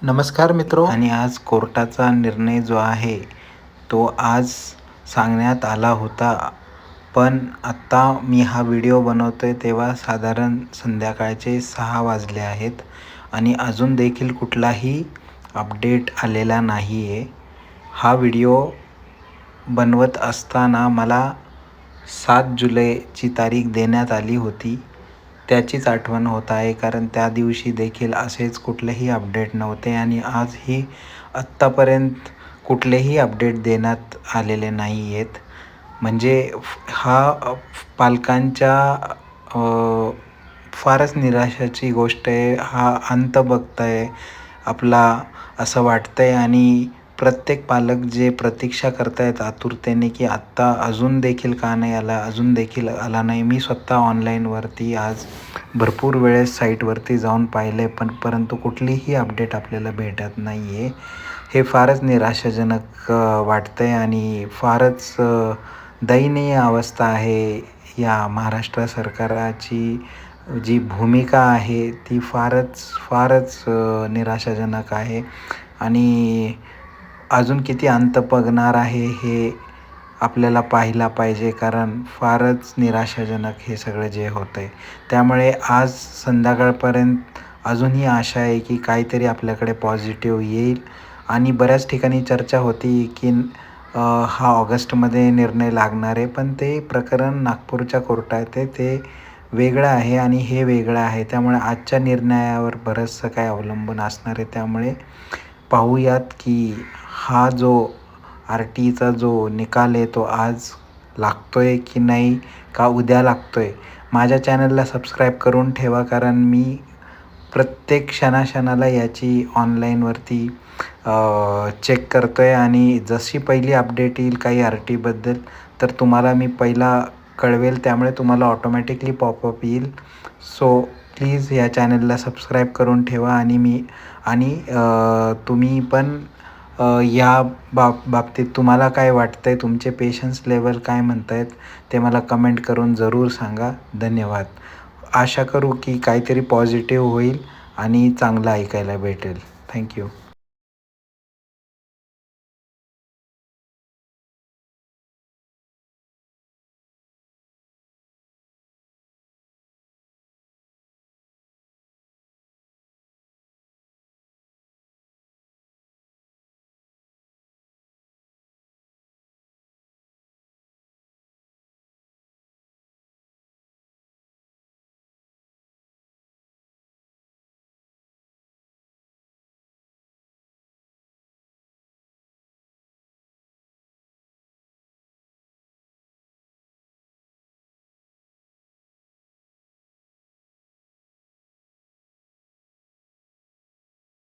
नमस्कार मित्रो. आणि आज कोर्टाचा निर्णय जो आहे तो आज सांगण्यात आला होता, पण आत्ता मी हा व्हिडिओ बनवतोय तेव्हा साधारण संध्याकाळचे 6 वाजले आहेत आणि अजून देखील कुठलाही अपडेट आलेला नाही आहे. हा व्हिडिओ बनवत असताना मला 7 जुलैची तारीख देण्यात आली होती, त्याचीच आठवण होत आहे. कारण त्या दिवशी देखील असेच कुठलेही अपडेट नव्हते आणि आजही आत्तापर्यंत कुठलेही अपडेट देण्यात आलेले नाही आहेत. म्हणजे हा पालकांच्या फारच निराशाची गोष्ट आहे. हा अंत बघताय आपला असं वाटतंय आणि प्रत्येक पालक जे प्रतीक्षा करतायत आतुरतेने की आत्ता अजून देखील का नाही आला, अजून देखील आला नाही. मी स्वतः ऑनलाईनवरती आज भरपूर वेळेस साईटवरती जाऊन पाहिलं आहे, परंतु कुठलीही अपडेट आपल्याला भेटत नाही आहे. हे फारच निराशाजनक वाटतं आहे आणि फारच दयनीय अवस्था आहे. या महाराष्ट्र सरकाराची जी भूमिका आहे ती फारच निराशाजनक आहे आणि अजून किती अंत बघणार आहे हे आपल्याला पाहायला पाहिजे. कारण फारच निराशाजनक हे सगळं जे होतं आहे. त्यामुळे आज संध्याकाळपर्यंत अजूनही आशा आहे की काहीतरी आपल्याकडे पॉझिटिव्ह येईल आणि बऱ्याच ठिकाणी चर्चा होती की हा ऑगस्टमध्ये निर्णय लागणार आहे, पण ते प्रकरण नागपूरच्या कोर्टात आहे, ते वेगळं आहे आणि हे वेगळं आहे. त्यामुळे आजच्या निर्णयावर बरंचसं काय अवलंबून असणार आहे. त्यामुळे पाहूयात की हा जो RTचा जो निकाल आहे तो आज लागतोय की नाही, का उद्या लागतोय. माझ्या चॅनलला सबस्क्राईब करून ठेवा, कारण मी प्रत्येक क्षणाला याची ऑनलाईनवरती चेक करतो आहे आणि जशी पहिली अपडेट येईल काही RTबद्दल तर तुम्हाला मी पहिला कळवेल. त्यामुळे तुम्हाला ऑटोमॅटिकली पॉपअप येईल. सो प्लीज या चॅनलला सबस्क्राईब करून ठेवा आणि तुम्ही पण या बाबतीत तुम्हाला काय वाटतं आहे, तुमचे पेशन्स लेवल काय म्हणत आहेत ते मला कमेंट करून जरूर सांगा. धन्यवाद. आशा करू की काहीतरी पॉझिटिव्ह होईल आणि चांगलं ऐकायला भेटेल. थँक्यू.